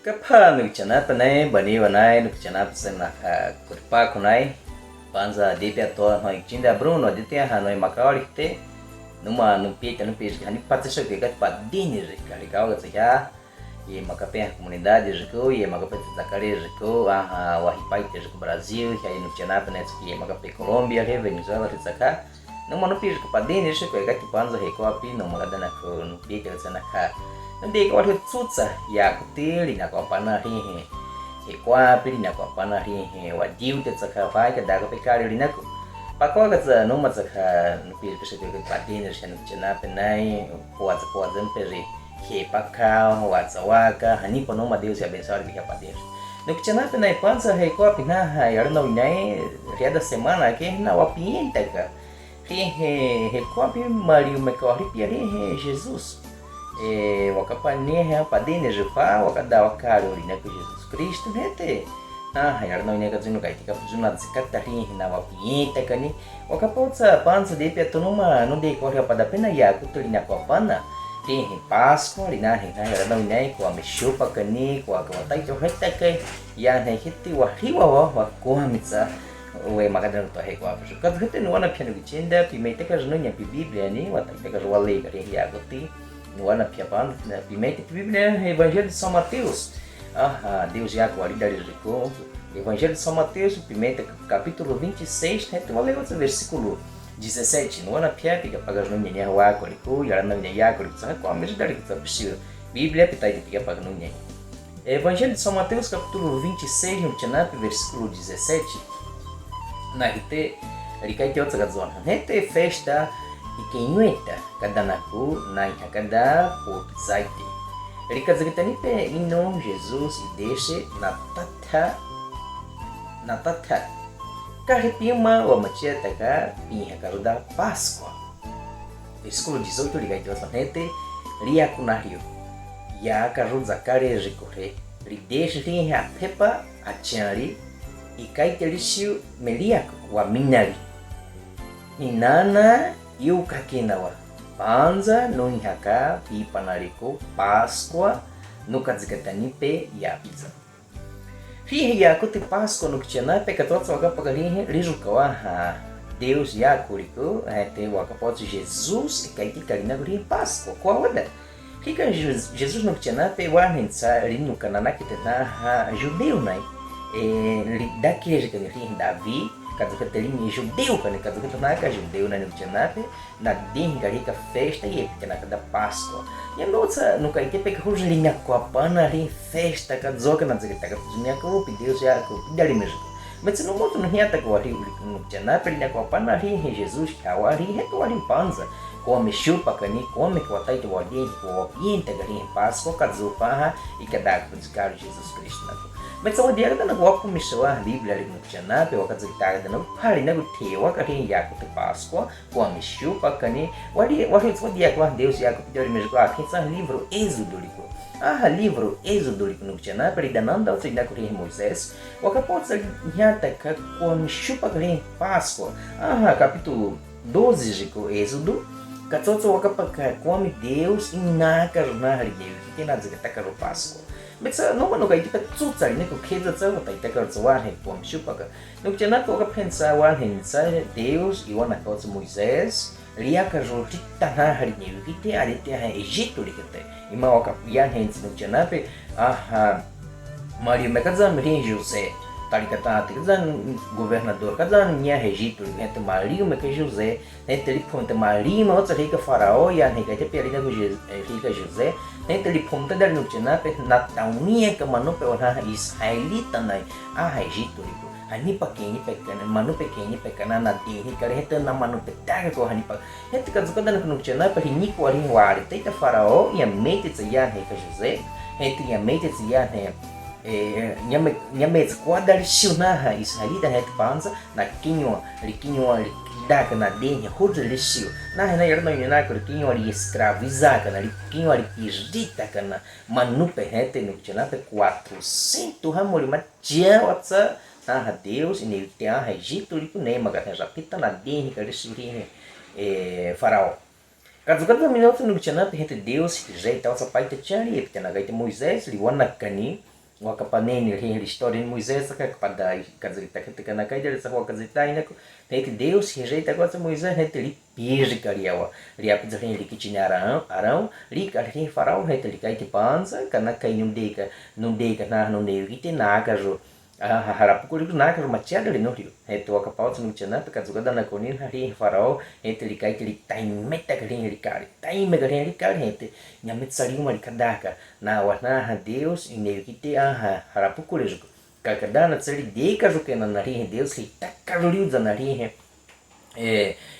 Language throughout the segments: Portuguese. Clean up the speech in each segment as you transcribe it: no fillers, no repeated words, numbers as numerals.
Kapa nukchana panay bani banay nukchana pasana kurpa kunay panza dipya to no chinda bruno ditya hanoi makaorite numa numpita numpis hani patisha que gat padini rikari kau gatsa e makapé comunidade rico e makapé takare rico a wahipai te rico Brasil que aí nukchana panay que makapé Colômbia Venezuela ritsaka numa nupis que padini rico gat panza reko api numa gadana ko nupita gatsa Nanti kau ada susah ya kutili nak apa nahi kwa pili nak apa nahi wajib te saka fai ke dago pe kali linaku pakwa ka za no matsaka nupi pe se ke patin shen chena pe nai kwa peri ke pakao watsawaka hani pono ma deus ya abençoar que patin no que chena pe nai pansa he kwa pina ha yar no nai dia da semana que na wapienta ka he kwa pe Mario me corre piare Jesus wakapane padine jufa wakada wakari na Jesus Cristo nete yarno ne kazunu kaitika pujuna zikatari na wapieta kani wakapotsa panza de petonuma no de corre pada pena ya kutulina kwa pana tem Páscoa lina hina yarno ne kwa mishupa kani kwa kawatai to hetta kai ya ne hitti wa hiwa wa kwa mitsa we makadana to he kwa pujuna kadhete no wana piano vicenda pimete ka jno nya biblia ni watai ka wale ka ya goti no ano piapan na pimenta que Bíblia é Evangelho de São Mateus. Deus já guarda rico. Evangelho de São Mateus, pimenta capítulo 26, né? Tu vai ler o versículo 17. No ano piapi que pagas no minha rua colico, e ela não minha colico, sabe qual mesmo daí que tá possível. Bíblia pitai que paga no minha. Evangelho de São Mateus, capítulo 26, no Tchanap, versículo 17. Na rite, ricai te outra zona. Nete festa ikinyueta kadanaku na ikakada popzaite rikazagitani pe ino Jesus e deixe na tata karipima wa macheta ka pinha karuda Páscoa versículo 18 ligaite wa sonete lia kunario ya karuza kare ricorre li deixe rinha pepa achari e kaitelishu meliak wa minari inana Iu kakinawa panza no nhaka pi panariko Páscoa no kazikatani pe yapiza fi ya kuti Páscoa no kchana pe katotsa waka pagarin rijukawa Deus ya kuriko te waka pode Jesus e kaiti karina guri Páscoa kwa wada fica Jesus no kchana pe wanensa rinu kanana kitena judeu nai daquele que rin Davi kadukatelinha judeu kane kadukatanaka judeu na nukchanape na dinga rika festa e pequena da Páscoa e nossa no caite pe rujlinha com a pana rin festa kadzoka na zikita kadzinha ko Deus já ko dali mesmo mas no modo no hiata ko ri nukchanape linha com a pana rin Jesus kawari reto rin panza come chupa kani come ko taito wadi ko pinta garin Páscoa kadzopa e kada ko Jesus Cristo na mas sama dia kata nak waktu misalnya Biblia di Nukchana, pe wakat kita kata nak hari nak tewa kari yaku te Páscoa, com a mishu pakani, wadi sama dia kata Deus yaku pediu mesmo aqui são livro Êxodo liko. Livro Êxodo liko Nukchana, per dananda o sei kuri Moisés, wakat pode ser nyata com a mishu pakari Páscoa. Capítulo 12 liko Êxodo, katsotso wakat pakar come Deus inakar na hari Deus, que nada zikata karo Páscoa. Mas não mano kayak kita susah ini kok kita tahu tapi kita harus warna pom chupa no que na toca pensar warna Deus e warna kau Moisés lia ka jolita na hari ni kita ada te ha Egito likete e mau ka yan hens no que na pe Mario Mekazan rin José tali kata tikazan governador kazan nya Egito likete Mario Mekazan José né tele ponte Mario ma outra rica faraó e a rica te perina com rica José né tele ponte dar no chana pe na taunia que mano pe ora israelita nai Egito liko hani pakenyi pekana manu pekenyi pekana na dini kare heta na manu petaga ko hani pa heta kazuka dan no chana pe ni ko rin wari teita faraó e a mete tsia rica José heta e a mete tsia né nyamets quadar shuna israelita het panza na kinyo daka na denha hoje lixio na yarno na kinyo ali escravizar kana kinyo ali pijita kana manupe het no chana pe 400 hamori matia watsa Deus e nele tem Egito liko nem magata japita na denha ka lixio faraó Kazuka minuto no chana pe Deus jeita essa pai te chari pe na gaita Moisés li wana kani wakapaneni ri história de Moisés que pada kazita ketika na kaida sa wa kazita ina ko net Deus rejeita coisa Moisés net li pije kariawa ri apza ri kitini arão ri ka ri farao net li kai panza kana kai num deka na no ne kite na ka jo harap ko ri na ka machada ri no rio het wa kapauts no chana ka jugada na konin ri farao het li kai li time meta ka ri kari time ka ri kari het nyamet sari uma kadaka na wana Deus ine kite harap ko ri kakada na tsari deka jo ke na ri Deus ri takariu za na ri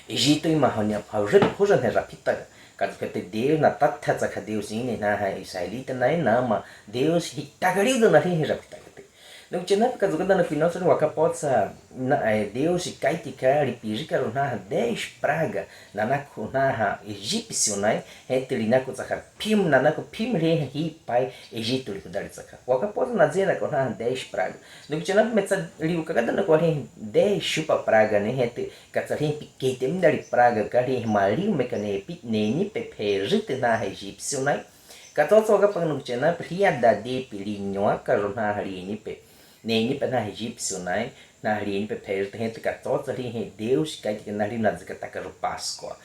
Egito ima hanya hoja ne rapita kazu kete Deus na tatha ka Deus ine na Israelita na nama Deus hitagariu na ri rapita no chena kazu kada na final sura wakapotsa na Deus kaitika ripiji na 10 praga na egípcio nai heteli na kutsaka pim na pim re hi pai Egito li kudari tsaka wakapotsa na zena ko na 10 praga no chena metsa li kada na ko 10 chupa praga ne hete katsari pikete mindari praga kari mali mekane pit ne ni pepejite na egípcio nai katotsa wakapang no chena pria da de pilinho karona hari ni pe nem para na egípcio nai na rin pe per gente católica rin Deus que na rin na zikataka ro Páscoa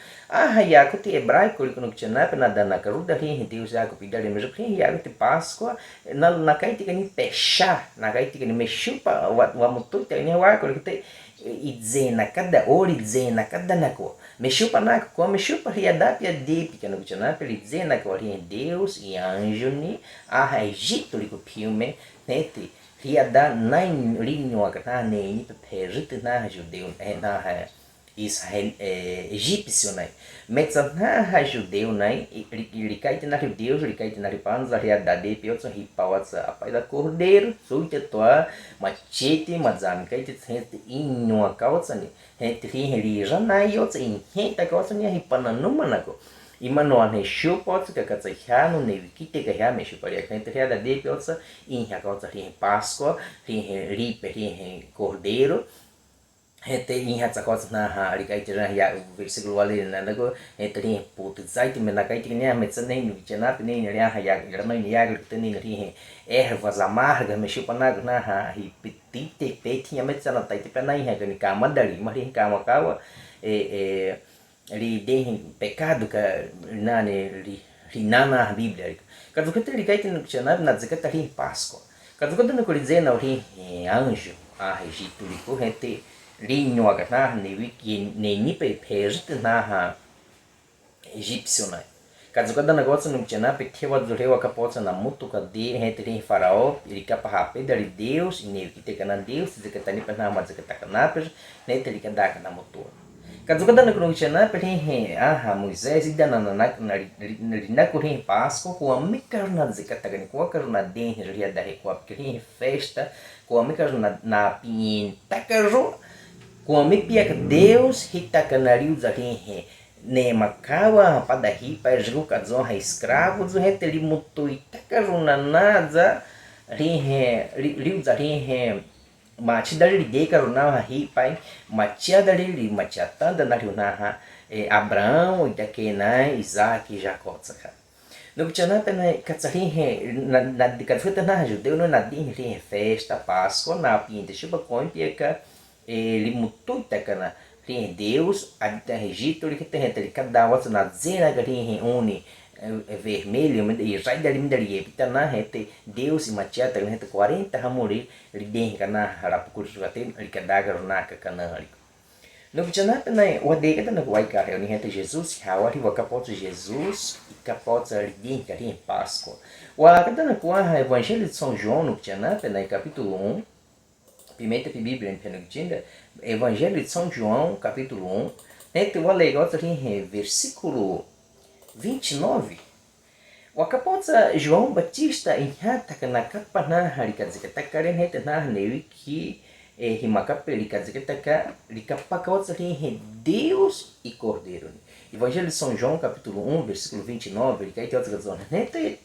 ya ko ti hebraico ri no chena pe na dana karu da rin Deus ya ko pidare mesmo rin ya ko ti Páscoa na kai ti ni pesha na kai ti ni meshupa wa mutu ti ni wa ko ti idzena cada ori idzena cada na ko meshupa na ko meshupa ria da pia de pequeno chena pe idzena ko rin Deus e anjo ni Egito ri ko filme nete ria da nine linho na nem pejite na judeu na Israel egípcio nai metsa na judeu nai ele cai na judeus ele cai na panza ria da de piotsa hipawatsa apai da cordeiro suite toa machete mazam cai te inho akawatsa ni het ri jana yotsa in heta kawatsa ni hipana numa nako imano ne shupotsa ka katsahano ne wikite ka ya me shuparia ka entre da de piotsa in ya kawatsa ri Páscoa ri ripe ri cordeiro hete in ya tsakotsa na ri kai tira ya versículo ali na nago ri putu zaite me na kai tira me tsane ni chena ne ri ya grama ni ya tene ri ervas amargas me chupana na ri petite peti ya me tsana tai te na ya ni kama dari ma ri kama kawa ri de pecado ka nane ri nana Bíblia kazu que ele cai no dicionário na zikata ri Páscoa kazu que no dizer na ri anjo Egito li ko hete ri nyoga na ne wiki ne ni pe pejite na egípcio na kazu que na gosta no dicionário pe tewa do rewa kapotsa na mutuka de hete ri faraó ele capa rape dari Deus ne wiki te kana Deus zikata ni pa na ma zikata kana pe ne te li kada kana mutu kazu kada na kuruchana peri Moisés ida na kurin Páscoa com a mikarna zikatagani com a karna den ria da com a kurin festa com a mikarna na pin takajo com a mipia Deus hitakanariu zarin ne makawa pada hi pa jru kazo ha escravo zo heteli mutui takajo na nada riu zarin machi dari de karuna hi pai machia dari machiatanda na riuna Abraão Itakena Isaac Jacó tsaka no chana pena katsari na de katfuta na judeu no na din ri festa Páscoa na pinte chuba coimpieka ele mutu takana ri Deus adita Egito ri que cada outro na zena ri une vermelho e sai dali mindali pita na hete Deus e machata na hete 40 hamuri lidem kana harapukur suate likadaga na kana ali no vijana na o dega na vai cara ni hete Jesus hawa ri wakapoto Jesus e kapoto lidem kari Páscoa wa kada na kwa evangelho de São João no vijana na capítulo 1 pimenta pi Bíblia em evangelho de São João capítulo 1 hete o legal ri versículo 29 wakapotsa João Batista inhata kana kapana harikazika karen hete na newiki himakape likazika likapakawatsa ri Deus e Cordeiro Evangelho de São João capítulo 1 versículo 29 ele cai te outra zona hete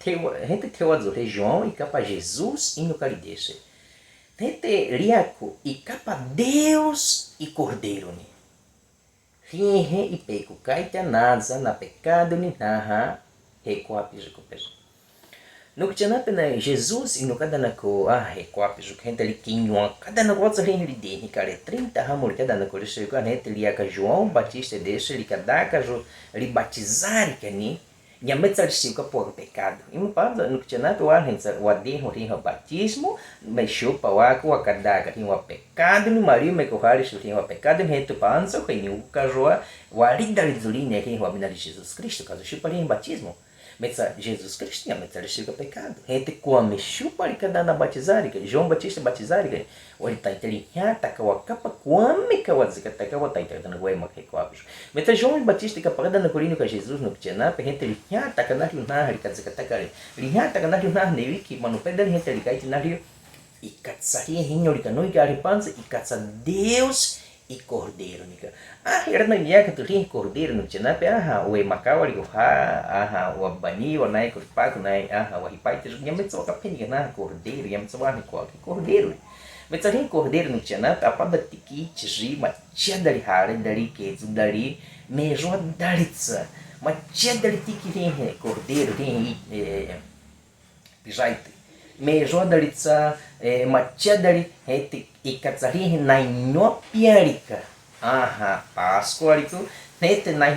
teu azore João e capa Jesus e no carideche hete riaco e capa Deus e Cordeiro Rinhe e peco kaita naza na pecado ni naha recuapis recupera. No que tinha na Jesus e no cada na ko recuap ju gente ali quinho cada na coisa rin li de cara 30 hamor cada na coisa que né ele ia João Batista deixa ele cada caso ele batizar que ni nha metzar se por pecado e no pado no que tinha o arrenza o adenho rin o batismo mas chupa o aqua cada que rin o pecado no Maria me correr isso rin o pecado nem tu pança que ni o caso o aridar zuline rin o abinari Jesus Cristo caso chupa rin batismo Metsa Jesus Cristo tinha metsa chega pecado. Gente come chupa ali cada na batizar, que João Batista batizar, que ele tá inteligente, tá com a capa come que o dizer que tá com a tá na guema que coabos. Metsa João Batista que parada na corino com Jesus no que na gente ele tá com na na ele quer dizer que tá cara. Ele tá com na na nevi que mano pedal gente ele cai na rio e catsaria hinho ele canoi que arrepansa e catsa Deus e cordeiro nika era na minha que tu rin cordeiro no tchena pe o e macau ali o abani o nai kurpa nai o hipai tu minha metso ka peni na cordeiro minha metso ani ko cordeiro metso rin cordeiro no tchena pe apa batiki tji ma tia dari hare dari ke tu dari mejo dari tsa ma tia dari tiki rin cordeiro rin pijaite mejo dari tsa ma tia dari heti ikatsari na inhopiarica Páscoa itu nete na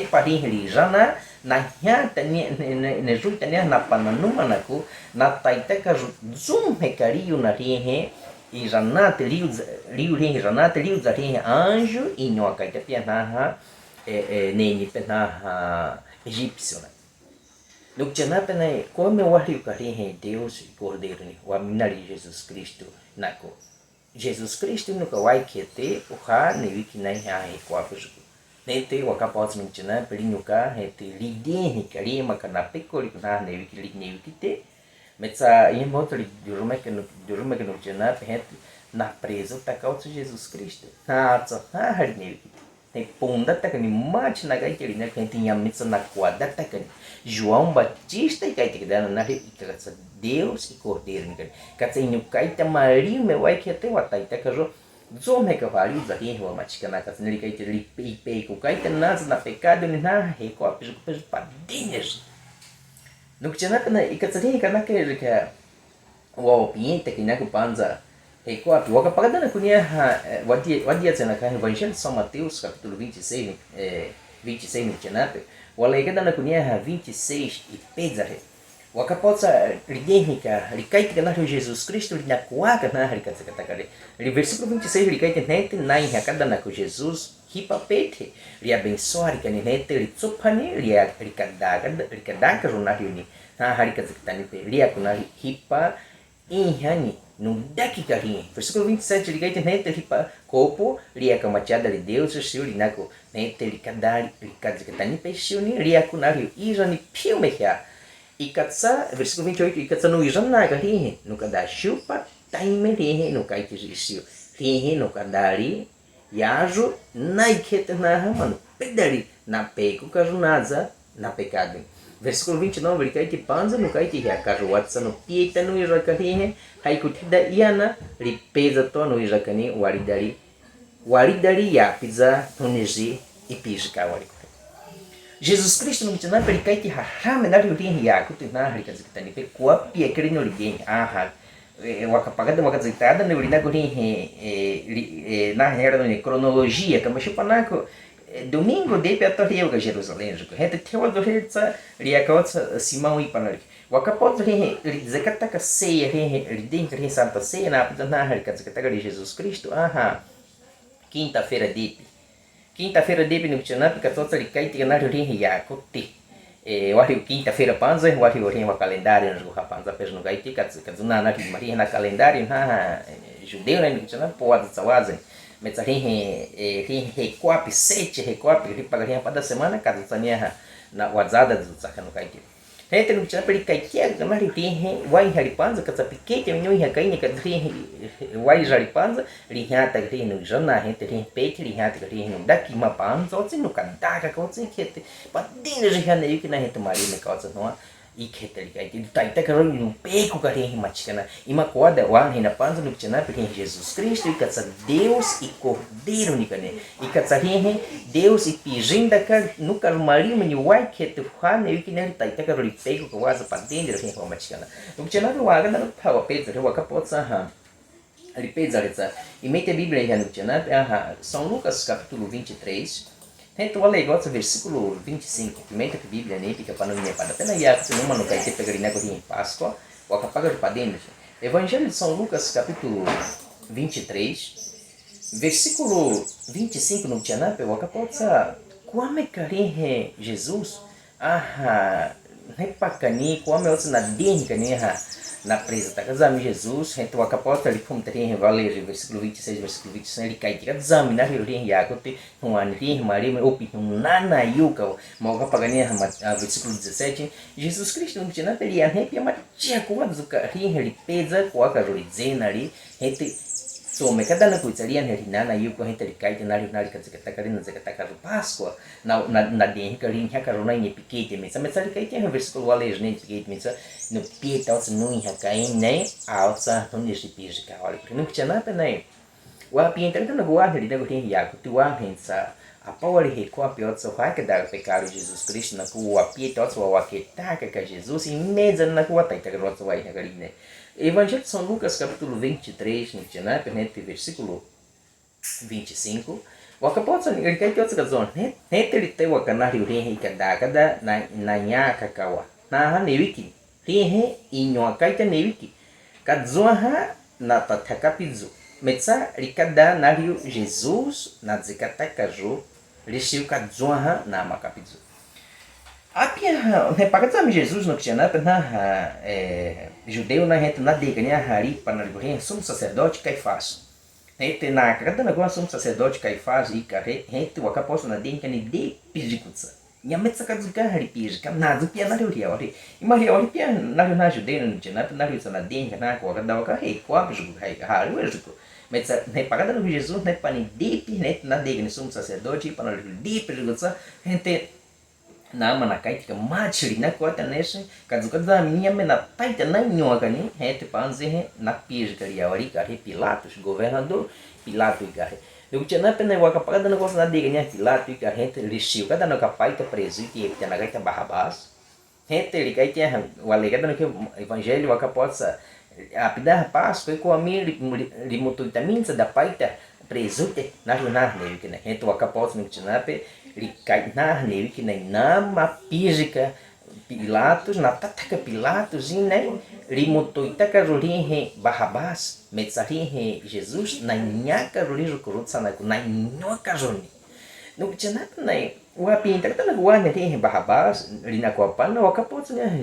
parin rijana na nyata ne juta ne na pananuma naku na taiteka zum hekariu na rihe e janate liu rihe janate liu zarihe anjo e no akaita pianaha neni penaha egípcio né no que tinha pena como eu acho que rihe Deus cordeiro ne o aminari Jesus Cristo naku Jesus Cristo no kawai kete o ha ne wiki nai ha e kwa puju nete wa ka pots mintina pelinho ka hete lideni kali makana pekoli na ne wiki ne wiki te metsa em outro jurume que no tchena hete na preso ta ka Jesus Cristo tso ha ne wiki tem punda ta ni mach na gai keli na hete yamitsa na quadra ta João Batista e kaite dana na ikatsa Deus e Cordeiro ni katsa inu kaita Maria me wai que até wa taita kajo zo me ka vali za ri wa machika na katsa ni kaite li pe ko kaita nas na pecado ni na he ko apijo padinhas no que tinha na ikatsa ri kana que wa opiniente que na ko panza he ko api wa ka pagada na kunia wadia tsena ka Evangelho de São Mateus capítulo 26 26 no tchenape wala ikada na kunia 26 e pezare wakapotsa lidehnika likaitika na Jesus Cristo linakuaka na likatakatakare versículo 26 likaite nete nai hakada na Jesus hipapete li abençoar kanete li tsopani li likadaga runariuni na harikazakitani pe li akuna hipa inhani no dakika rin versículo 27 likaite nete hipa kopo li akamachada li Deus siu linako nete likadari likazakitani pe siuni li akunari irani piumehia Ikatsa, versículo 28, ikatsa no ijana rihe, no kada chupa, taime rihe, no kaiti jisio. Rihe no kadari, yajo, naiketa na ramano, pedari, na peco, cajunaza, na pecado. Versículo 29, ele kaiti panza, no kaiti ria, cajuatsa no pieta no ijaka rihe, haikutida iana, ripeza to no ijakani, waridari yapiza, no neji, e pijika wariko. Jesus Cristo no mtana perikai ti hahame na rin yaku tu na hari kazikitani pe kwa pia kiri no ligeng wakapagada wakazitada no lina gorin na hera no cronologia kama chupanako domingo de pe atorria ga Jerusalém jo hete tewa do hetsa riakotsa Simão e panari wakapot rin zakata ka ceia rin dentro santa ceia na hari kazikitaga de Jesus Cristo quinta-feira Quinta-feira de Pinukchanap, que todos ali cai tinha na rin yakuti. Wari quinta-feira panza, wari rin wa calendário no rapanza pes no gaiti, kazuna na Maria na calendário judeu na Pinukchanap pode sawazen. Metsa rin recuap 7 recuap ri pagaria pada semana caso tania na wazada do saka no gaiti. Hete no Pinukchanap ri cai tia na rin wai haripanza katsa pikete no ia kai ni kadri wai jaripanza ri hata ri no jana hete ri pete ri hata ri no daqui mapanza otsi no kadaka ka otsi kete padina ri hana yuki na hete mari me kausa no ikhetalika iti taita karon yung peko ka rin himachikana imakwada wang hinapansa nuk chana pe Jesus Cristo ikat sa Deus e Cordeiro ni kane ikat sa hihe Deus ipijinda ka nukar mari manyuwai ketu hane ikinari taita karon peko ka waza patende rin himachikana nuk chana pe waga na pawa peza waka potsa ha ripeza retsa imete a Bíblia já nuk chana pe São Lucas capítulo 23. Então, olha igual esse versículo 25, primeira que a Bíblia nem fica para não me pada. Pena ia que não mano cai te pegarina com em Páscoa, o acapaga de padendo. Evangelho de São Lucas, capítulo 23, versículo 25 no Tianape, o acapotsa, como carinhe Jesus? Repacani, como é outra na denga, né? Na presa, tá casando Jesus, então a capota ali como tem valer versículo 26, versículo 26, ele cai de exame na rio Yacote, um anri, maria, opi, um nana yuka, moga pagania, versículo 17, Jesus Cristo não tinha nada, ele arrepia, mas tinha coisa do carrinho, ele pesa, com a carolizena ali, so me kada na kuitsalia ni nana yuko hita likaite nari kazikata na zakataka Páscoa na den karin hakarona ni pikete me sametsa likaite no versículo alej ne pikete me no pieta os no hakain ne alsa no ni shipijika olha porque não tinha nada né wa pienta na guarda ali da gotin yaku tu wa pensa a power reco a pior só vai que dar pecado de Jesus Cristo na cua pieta os wa que taca que Jesus em mesa na cua taita que rosa vai na galinha. Evangelho de São Lucas, capítulo 23, no versículo 25. O acabou ele quer ter outra razão. Ele tem o canário rehe cada na nhaca kawa. Na hanewiki. Rehe inho kaita newiki. Kadzoha na tatakapizu. Metsa rikada nario Jesus na zikatakajo. Rishiu kadzoha na makapizu. Apia repagazame Jesus no Cristianato na judeu na gente na diga né hari para na sumo sacerdote Caifás gente na cada negócio sumo sacerdote Caifás e carre gente o acaposto na diga ne de pijikutsa minha metsa kazuka hari pijika na do pia na rio ori e maria ori pia na judeu no Cristianato na rio na diga na ko cada o carre ko abijugo hari o jugo metsa repagada no Jesus ne para ne de net na diga ne sumo sacerdote para na de pijikutsa gente na mana kaitika machiri na kota nesse kazuka da minha mena taita na nhoga ni rete panze na pija karia ori kare Pilatos governador Pilato e kare eu tinha na pena waka paga na coisa na diga ni Pilato e kare rete lixio cada no capaita preso que tinha na gaita Barrabás rete ele kai tinha o alegado no que evangelho waka possa a pida Páscoa com a minha limotuitaminsa da paita preso na jornada né que rete waka possa no tinha likai na que nem nama písica Pilatos na tataka Pilatos e nem rimotoita carolinhe Barrabás metsarinhe Jesus na nhaca rolijo corrupção na nhoca joni no que nada nem o apinta que tá na rua né tem Barrabás ali na copa não acabou né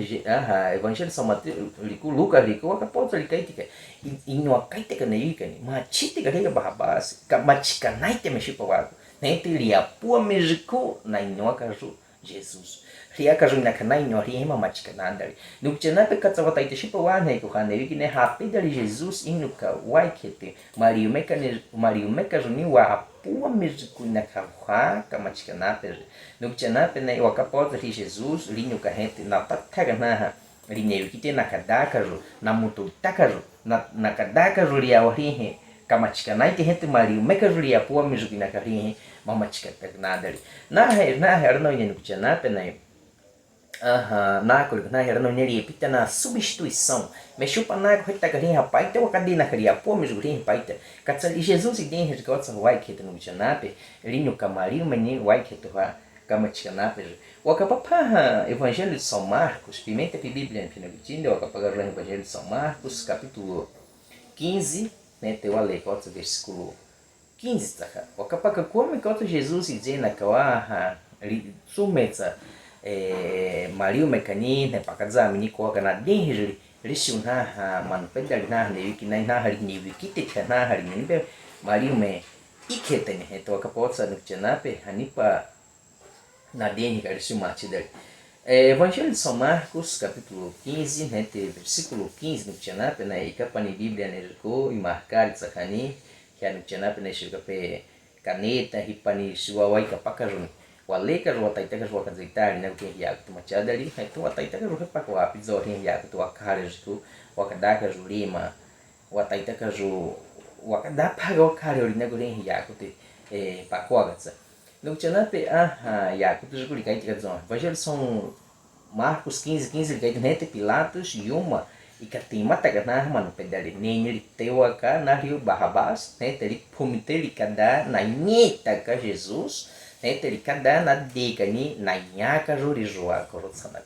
evangelho São Mateus Lucas rico acabou ali caitica e não caitica nem que mas chitica que Barrabás camachika naite mexe para nete lia pua mejiku na inyoka ju Jesus ria ka ju na kana inyo ria ma machika nandari nukchena pe katsa ite shipa wa ne ko kane wiki ne happy dali Jesus inuka waikete Mario meka ju ni wa pua mejiku na ka machika na pe nukchena pe ne wa kapota ri Jesus linuka hente na tataga na rineu kite na kadaka ju na mutu takaru na kadaka ju ria orihe kamachika naite hente Mario meka ju ria pua mejiku na karinhe mamachika nada ali na era não ia na pena na era não ia pita na substituição mexeu para na correta garinha rapaz tem uma cadeia queria pô mas garinha rapaz catsal Jesus e den que outros vai que no janape linho camarinho menino vai que tu vai kamachika na pe o acaba Evangelho de São Marcos pimenta que Bíblia em finalidade o acaba o Evangelho de São Marcos capítulo 15 né teu ale outro versículo 15 taka wakapaka kuome kwa Jesus izena kawa sumetsa Mario mekani ne pakaza mini ko kana denjiri rishuna man pedal na ne wiki na hari ni wiki te na hari ni be Mario me ikete ne to wakapotsa no tchenape hanipa na denji ka rishuma tidal Evangelho de São Marcos capítulo 15 né versículo 15 no tchenape na ikapani Bíblia ne ko e marcar tsakani que no tchenape ne chega pe caneta ripani suawai kapakajun Waleka ro taita ka ro ka zaitari na ke ya tu machadari tu taita ka ro pa ko api zo rin ya tu akare ku wakadaka ro lima wataita ka ro wakada pa go kare ri na go rin ya ku te pa ko agatsa no chana pe ya ku tu juri kai tika zo Evangelho são Marcos 15 kai nete Pilatos e uma e katim mata ka na manu pedali nem ele teu aka na rio Barrabás nete ele pumiteli kada na nyeta ka Jesus nete ele kada na deka ni na nyaka juri joa korotsanak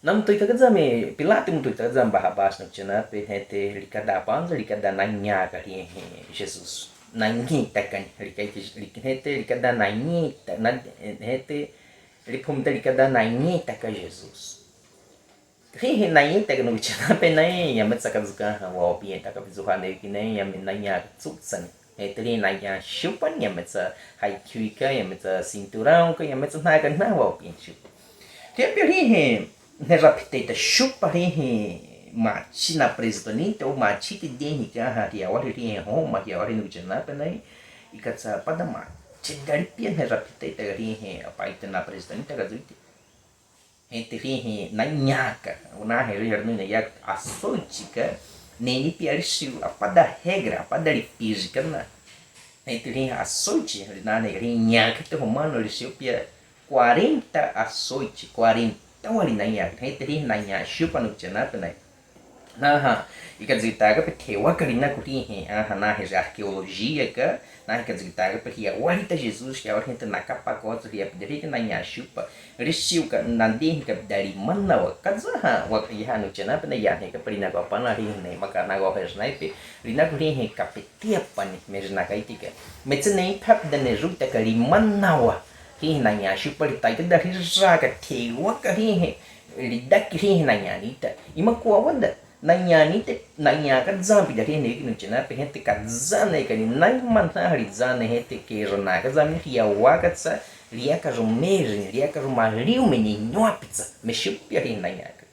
nam tu ita zame Pilato muito ita zame Barrabás no chana pe nete ele kada panza ele kada na nyaka ri Jesus na nyeta kan ele kai nete ele kada na nyeta na nete ele pumiteli kada na nyeta ka Jesus Rihe na ita ka nung chana pe na yamat sa kazuka wa opienta ka pizuha na yuki na yamin na nya tsuksan rin na nya shupan yamat sa haikyui ka yamat sa cinturão ka yamat sa naga na wa opienchu Kaya pe rihe ne rapiteita shupa rihe machi na presidente ou machi te deni ka ria ori rihe Roma ria ori nung chana pe na ikatsa padama chedari pia ne rapiteita rihe apaita na presidente ka zuiti entre rihe na nhaka na ria no ya açoitica nem piarisiu apa da regra apa dari física na entre rihe açoite na ria nhaka te romano riseu pia 40 açoite 40 ali na nhaka entre rihe na nhaka chupa no tchanapa na ikazitaga porque o acarina kurihe na arqueologia ka na ikazitaga porque o arita Jesus que a orita na capacota ria pedrita na chupa risiu ka nandi ka dari mana wa kazaha wa ya no chana na ya ka prina ko pana ri ne maka na go snipe rina kurihe kapetia pani mesna kaitika metsene pap da ne ruta ka ri mana wa ri na chupa ri ta da ri ka te wa ka ri ri da ki na nita ima ko wanda nanya ka zambi da rene no chana pe hente ka zana ka ni nai manta hari zana hente ke rona ka zami ria waka tsa ria ka romeri ria ka romariu meni pizza mexeu pia nanya ka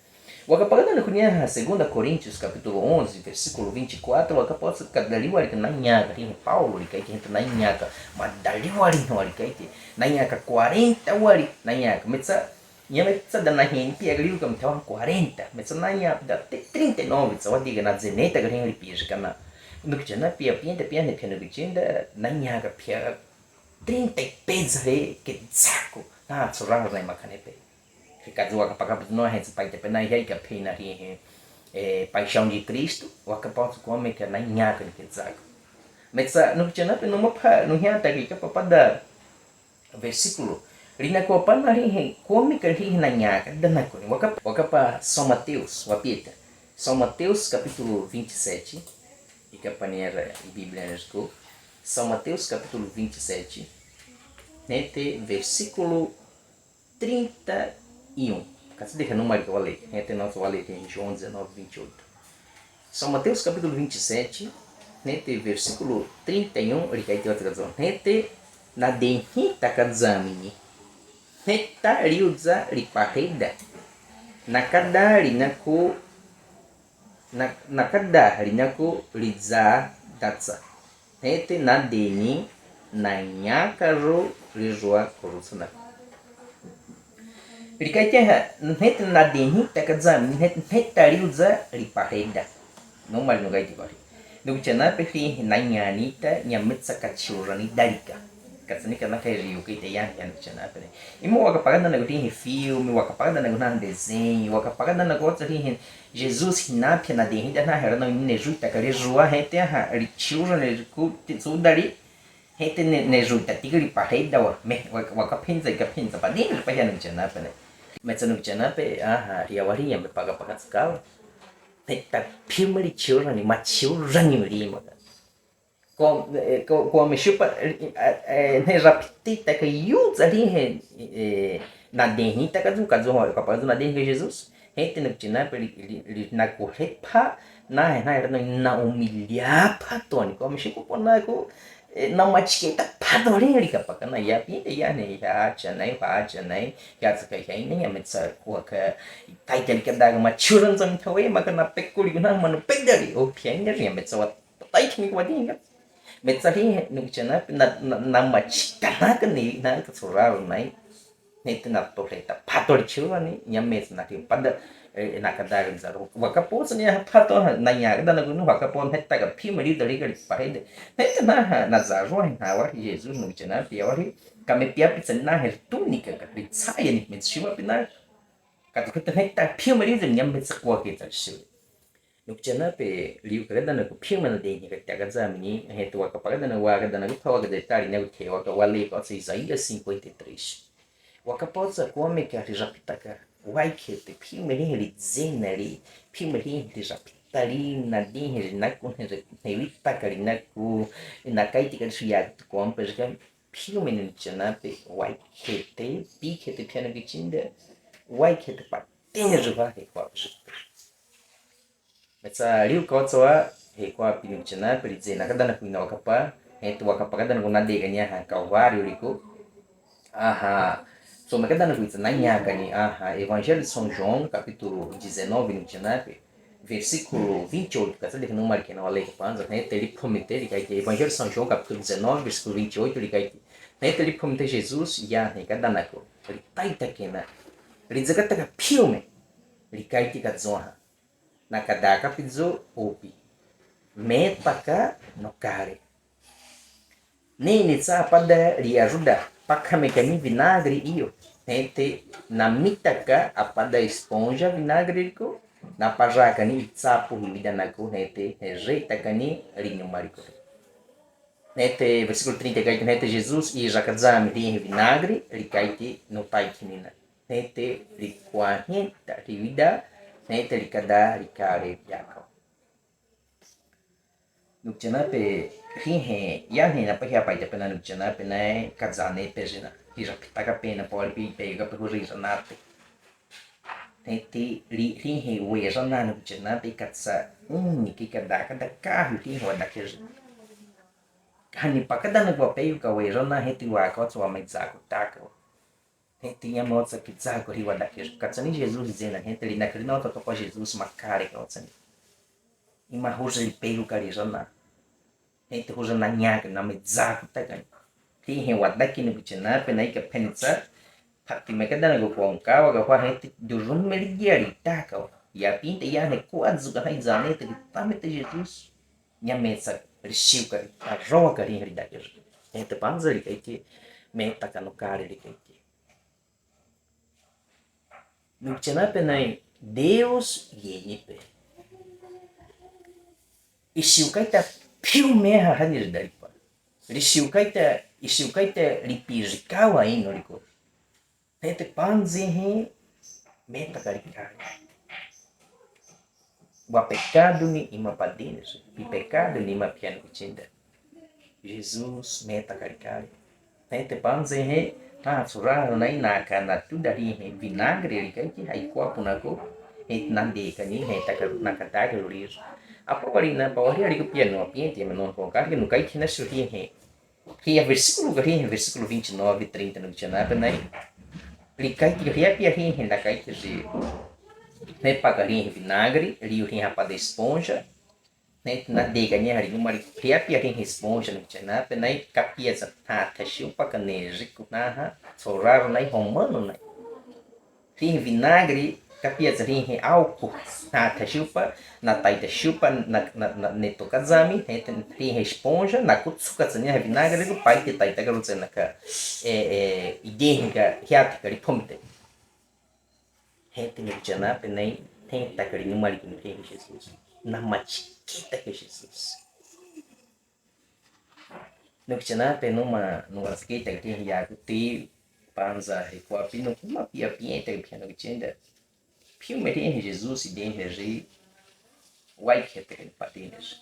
waka pagana no kunya 2 Coríntios capítulo 11 versículo 24 waka pode ka dali wali ka nanya ka ri Paulo ri ka hente nanya ka madali wali no wali ka nanya ka 40 wali nanya ka metsa Yametsa da nahin pia griu kam tawan 40 metsa nanya da 39 tsa wadiga na zeneta garin ripis kana no que na pia ne pia no que nanya ga pia 30 pezre que saco na tsura na makanepe fica do ka no hense pai te pena ia ka pena ri paixão de Cristo o akapoto come que nanya ga que saco metsa no que na pe no mapa no hia ta ka papada versículo Rina ko pa na rin come ka rin na nhaka dana ko waka pa São Mateus wapita São Mateus capítulo 27 e capanera e Bíblia nesco São Mateus capítulo 27 nete versículo 31 kasi de número que eu falei nete nosso falei tem João 19:28 São Mateus capítulo 27 nete versículo 31 rikaite outra razão nete na denhita kadzamini Heta riuza ripareda nakadari naku riza datsa hete na deni na nyakaro rizwa korusana rikaita hete na deni takadzam heta riuza ripareda no mal no gaiti bari no chana pefi na nyanita nyamitsa kachurani darika katsani kana kai rio que te yan chana pare imo waka paganda na gutin filme waka paganda na gunan desenho waka paganda na gotsa ri Jesus hinapia na de hinda na hera na ne juita kare jua hete ha ri chura ne ku tsu dari hete ne juita tigri pareda wa me waka pinza pa de pa yan chana pare metsanu chana pe ri awari ya me paga skala peta filme chura ni ma chura ni ri ma come chupa ne raptita que yuza ali na denhita que do caso capaz na denhita Jesus hete no tina ele na correpa na humilhar patoni come chupa na ko na matiqueta padori ali capaz na ya pinta ya ne ya acha nei ya tsaka ya nem ya metsa ko ka title que dá uma churan zam thawe maka na pekuli na manu pedari o pianga ya metsa wat tai kimi ko dinga Metsahi nukchana na machitana ni na tsurao nai nete na torreta patorchiwa ni nyames na ki pada na kadar zaro wakapos ni pato na nya da na gunu wakapon hetta ga pimari dali ga parede nete na zaro na wa Jesus nukchana piawari kame pia pitsana her tunika ka pitsaya ni metshiwa pina ka tukita hetta pimari de nyames kwa ke tsashi nukchana pe liu kada na ku phim na de ni ka taga zamini hetu waka paga na waga da na ku paga de tari na ke waka wale ko se Isaías 53 waka posa come que a japitaka wai ke te phim ri zena ri phim ri japitari na de na ku ne wita kari na ku na kai ti ka suya ko am pe ga phim ni chana pe wai ke te pi ke te piano gichinda wai ke te pa te jwa ke kwa Metsa liu ko tsoa he kwa pinu chana peri na kada na kuina wakapa he tu wakapa kada na kuna de kanya ha Calvário liko aha so me kada na kuita na nya kani aha Evangelho de São João capítulo 19 no chana versículo 28 kada de não marque na lei panza né ele prometeu ele que Evangelho de São João capítulo 19 versículo 28 ele que né ele prometeu Jesus ya ne kada na ko ele taita kena ele zaga taka piume ele kai tika zonha nakadaka pidzo upi metaka no kare nini tsa pada riajuda pakamekani vinagre iyo nete na mitaka apada esponja vinagre ko na pajaka ni tsapu himida nako nete reita kani rinho mariko nete versículo 30 nete Jesus e jakadzami rinho vinagre rikaiti no taikinina nete rikwahin ta rivida nete rikada rikare yakao nukchana pe rihe ya ne na pa ya pa ja pena nukchana pe na kazane pe jina hira pitaka pena por pi pega pe rira nate nete rihe we jana nukchana pe katsa ki kada carro riho da ke hani pakada na go pe ka we jana heti wa ka tso ma zako tako tinha moça que zago riwa da que katsani Jesus dizendo gente ali naquele não tô com Jesus macare que otsani e uma rosa de pelo carijana gente rosa na nhaga na mezago tá gan tinha o daqui no bichana pena que pensa pati me kada na go com kawa ga kwa gente do rum meligiari tá ka ya pinta ya ne quase ga hai zanete de tamete Jesus nya mesa rishiu ka a roa ka ri da que gente panzari que meta ka no care de que nukchana penai Deus yenipe isiukaita piumeha hanir daripa isiukaita lipirikawa ino liko nete panzehe meta karikari o pecado ni ima padines e pecado ni ima piano kuchinda Jesus meta karikari nete panzehe surah na inaka na tu dari vinagre ele kai hai kwa punako et nande kani he taka nakata ke lurir apa wali na pawari ari ko piano piente menon ko kar que no kai kina suri he versículo gari versículo 29 30 no tchana na ele kai que ria he da kai que de ne pagarin vinagre ele o ria pa de esponja na dega ni hari numari pia rin esponja no tchana penai kapia za ta tashiu pa kaneji kuna sorar nai romano nai rin vinagre kapia za rin álcool na tashiu pa na taita chupa na neto kazami rin esponja na kutsuka za ni vinagre do pai te taita garutsa na ka idêntica hiat ka ripomte no tchana penai tem takari numari no rin Jesus na machikita que Jesus no kchana pe numa skate que ya te panza e kwa pino uma pia pienta que piano kchinda piu meri Jesus e den rei white que te patines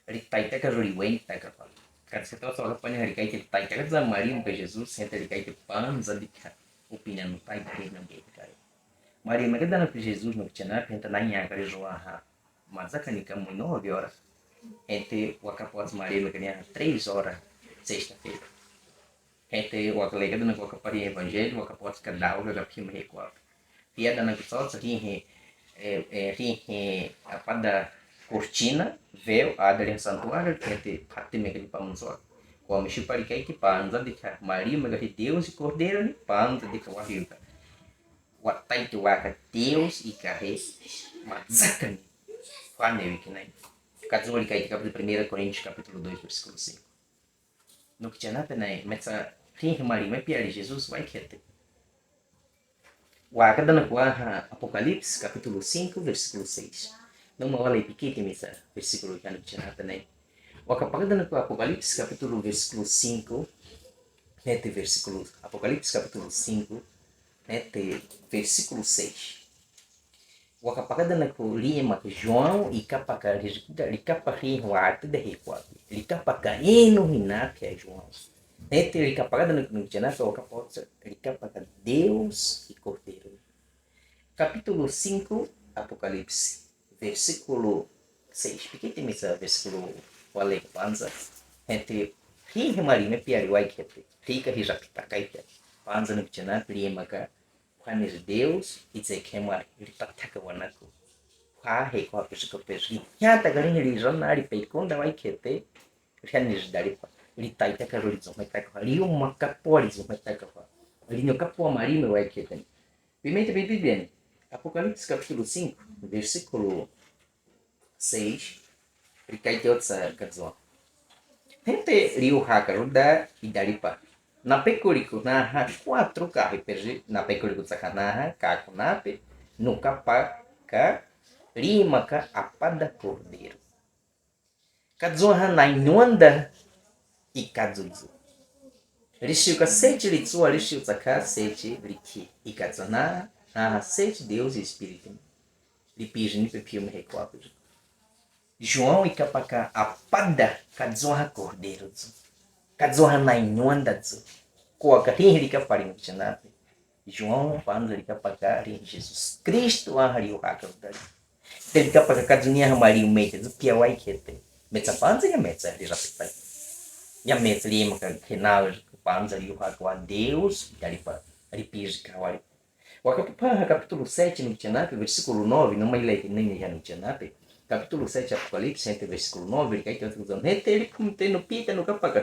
ri taita ka ri wen ta ka pa kan se to so pa ni ri kai que taita ka zamari um Jesus senta ri kai que panza de opinião no pai que não be kai Maria me kada na Jesus no kchana penta na nya ka ri joa Mazaka ni kama 9 horas. Entre o acapós marido que tinha 3 horas, sexta-feira. Entre o colega do negócio para o evangelho, o acapós que dá o que eu me recordo. Piada na pessoa só tinha a pada cortina, véu, ada santuário, que hati megali pamunzol. Como chiparikai que panza de Maria, megali Deus e Cordeiro, panza de Kawarilka. Watai que waka Deus e carre, matzakani. Faneu que nem. Católica aí, capítulo 1 Coríntios, capítulo 2, versículo 5. No que tinha nada, né? Mas a rinha Maria, mas pior Jesus, vai que é. Waka dando com Apocalipse, capítulo 5, versículo 6. Não me olha aí, piquete, missa, versículo que não tinha nada, né? Waka dando com Apocalipse, capítulo versículo 5, né? Versículo, Apocalipse, capítulo 5, né? Versículo 6. Wakapagada na kulima João e kapaka rin o arte de recuado. Ele kapaka ino hinake é João. Nete ele kapagada na kulima o kapota ele kapaka Deus e Cordeiro. Capítulo 5, Apocalipse, versículo 6. Porque tem esse versículo wale panza. Nete rin marime piari waikete. Rika hijakitakai. Panza no kulima lima ka Quando Deus e dizer que é uma ripataka wanaku. Qua he qua pesco pesri. Nyata garin religião na ripe konda vai kete. Rianis daripa. Ritaita ka religião vai taka. Rio makaporizo vai taka. Rio kapo marino vai kete. Pimenta bem. Apocalipse capítulo 5, versículo 6. Ricaite outra canção. Gente rio hakaruda e daripa. Na pecurico na 4 carros na pecurico sakanaha kaku nape no kapaka rimaka apada cordeiro kadzoha na inonda e kadzuzu rishiuka sete litsua rishiu saka sete riki e kadzona na sete Deus e Espírito lipiji ni pepio me recuapo João e kapaka apada kadzoha cordeiro kadzoha na inonda zu koa katin rika paring chanape João panza rika pagari Jesus Cristo a hari o haka udari rika pagakadunia hamari umete zu pia wai kete metsa panza ya metsa rira pipai ya metsa lima ka kenal panza ri o haka wa Deus dari pa ripiji kawari wakapapa capítulo 7 no chanape versículo 9 numa ilha nem já no chanape capítulo 7 Apocalipse, entre versículo 9, ele cai que outro dizendo, ele como tem no pita, no capaka,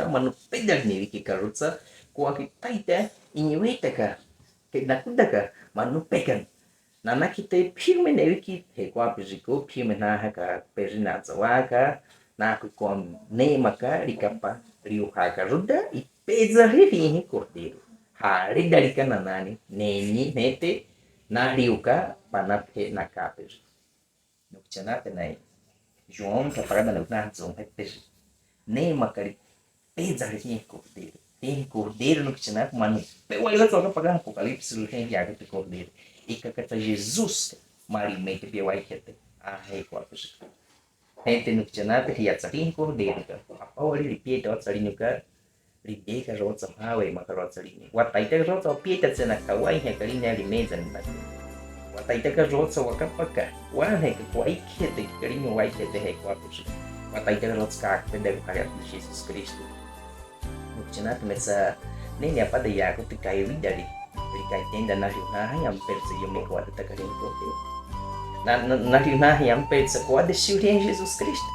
mas no pedal nele que carroça, com a que taita, inuita ka, que na cuida ka, mas no pecan. Na que tem filme nele que recuar pesico, filme na haka, pesina zawaka, na que com nema ka, ricapa, rio haka ruda, e pesa ririnho cordeiro. Hari dari ka nanani, neni, nete, na rio ka, panape na capes. No que tinha nada, né? João que apagada na nação é peixe. Nem uma cara pesa tem cordeiro. Tem cordeiro no que tinha nada, mas eu olhei só para pagar Apocalipse, ele tem água de cordeiro. E que é Jesus, Maria que viu aí que a rei com a peixe. Tem no que tinha nada, que ia tem cordeiro. A pau ele pieta o sarinho cara. Ribeca rota hawe makarota sarinho. Wataita rota o pieta cena kawaii que ali nele mesa no Wataitaka rotsa wakapaka wane que waikete que carinho waikete recuapuchi Wataitaka rotsa ka pede kaya de Jesus Cristo no tinat mesa nem a pada ya ko tikai vidari tikai tenda na rina yang perse yo me ko ada takarin ko na rina yang perse ko ada shiuri Jesus Cristo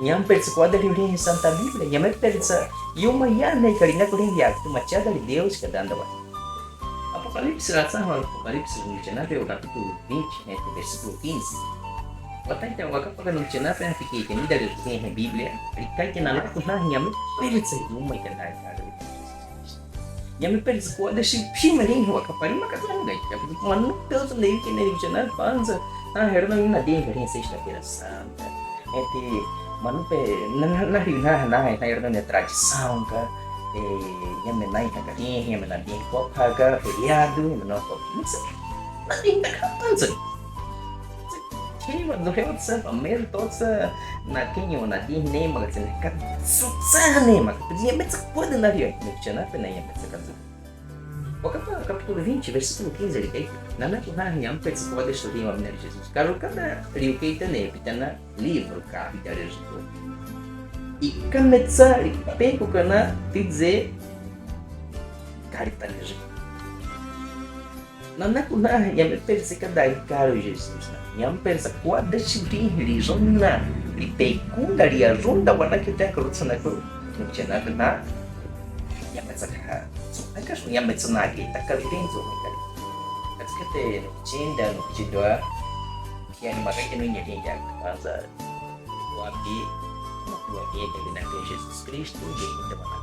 yang perse ko ada livre Santa Bíblia yang perse yo maya nei karina ko ya tu machada de Deus que dando Apocalipse, Apocalipse no Tchenape, o capítulo 20, entre versículo 15. Watai te wakapaka no Tchenape, a fiquei tem dari a Bíblia, ele cai que na lato na nyame perse uma e canai cara. Nyame perse ko ada si pimering wakapari makatanga, capítulo manu Deus nem que nem Tchenape panza, na herna na dia que sexta-feira santa. Entre manu pe na herna na tradição, cara. Yang menai kakarin, yang menadi kop haga feriado, menopop. Nanti tak kapan sih? Kini waktu lewat sa pamer tosa nakinyo nadi ne magazin kat susah ne mag. Dia metsa pode na rio. No chana pena yang metsa kan. Wakapa capítulo 20, versículo 15 ele cai. Nana kuna yang metsa pode estudar o nome de Jesus. Kalau kada rio keita ne pitana livro ka vidare Jesus. Ikan metsa peko kana dizer caritalismo. Não é que não é me perce cada caro Jesus. yang persa da shibri ri ronna ri peikunda ri arunda wana kita kerutsana ko nuchana na yang metzaka akas yang metsanagi takalirenzo mekali atskete nuchinda nuchidwa yang makanya nunya yang bangsa wapi wapi dengan Yesus Kristus di mana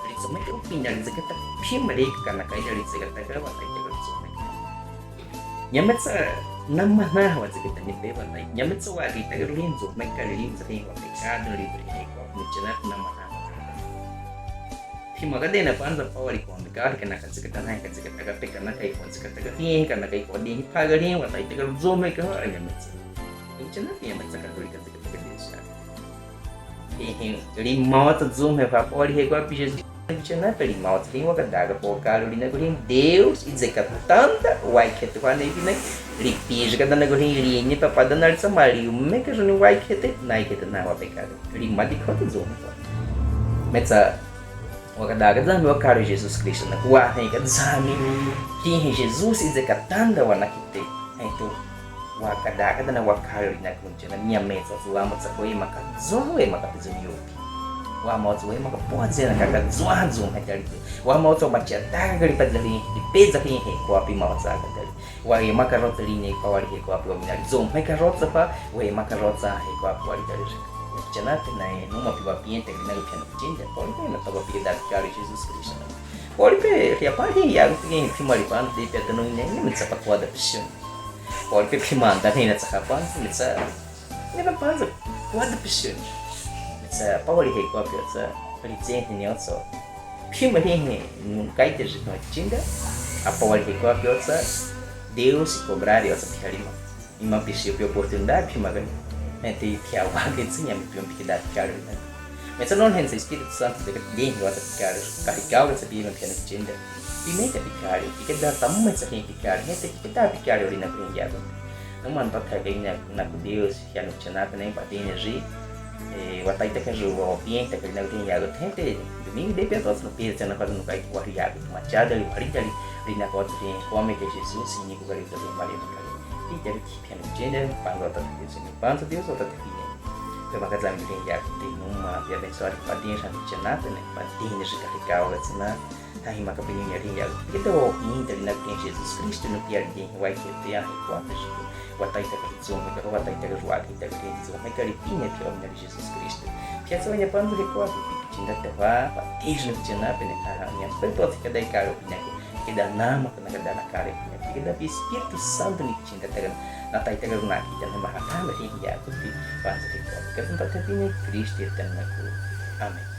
dari semua itu pindah dari segala pimari karena kaya dari segala tegak watai tegak semua nyamet sa nama nah wajib kita nipe watai nyamet sa wadi tegak rinzo mereka rin sering watai kado rin ko nucana nama nah Pima kada na panza pawari ko andar kana kan sekata na kan sekata ka pe kana kai kon sekata ka hin kana kai ko din paga rin watai tegak zo me ka nyamet sa nucana nyamet sa ka duri ka sekata ka desa rin mawat zoom he pawari he ko Jesus Nucana peri mawat rin waka daga po kalori na gurin Deus e dizer que tanta vai que tu vai né ripija kada na gurin linha para padanar sa Mario me que juni vai que te nai que te na wa pecado rin madi ko tu zoom metsa waka daga da meu caro Jesus Cristo na wa he ka zami rin Jesus e dizer que tanta wa na kite então waka daga da na wa kalori na kuncha na minha mesa zoa matsa ko maka zoe maka pizumio wa moto we maka pode na kaka zoa zoom hakari wa moto bacha daga gari padali di peza kin he ko api ma sa kadali wa ye maka rota line ko wari he ko api wa minari zoom maka rota pa we maka rota he ko api wari dari jana na no ma piwa piente na ko piano jinda ko ni na taba pi da kari Jesus Cristo ko pe ria pa hi ya kin pimari pan de pe tano ni ni sa pa ko da pission ko pe pimanda ni na sa pa ni sa ni na pa ko da pission sa pawari he ko apyo sa presente ni also pima he num kaite de notinda a pawari he ko apyo sa Deus cobrar essa piarima ima pisio pe oportunidade pima gan ente pia wa que tinha me pio piedade piarima mas não hense Espírito Santo de bem o ata piar carregar essa pima piana tinda pimenta piar e que dá tamu essa quem piar ente que dá piar ali na prendiado não manda para na Deus que não tinha nada nem para energia watai ta kajo wa bien ta kana utin yago tente domingo de petos no pia tana para no kai ko yago machada li hari dali rina ko tri come que Jesus ni ko gari to mari no kai ti dali ki piano gender pango ta Deus ni panto Deus ota ti ni to maka zami tin yago ti no ma pia ben sori pa din sa chenata ne pa din ni ka rikao tsna ta hi maka pin ni yago ki to ni dali na tin Jesus Cristo no pia din wa ki te ya ko ta watai ta karizo me ka watai ta ruwa ki ta karizo me ka ripine pia omna Jesus Cristo pia so nya panzo ko api pinda te va patijno tjena pene ka nya peto ka dai karo pina que dá nama na kada na kare que dá Espírito Santo ni tinda ta na tai ta na ki ta na mahata me ya ko pi panzo ko ka ta ka pine Cristo eterna ko amen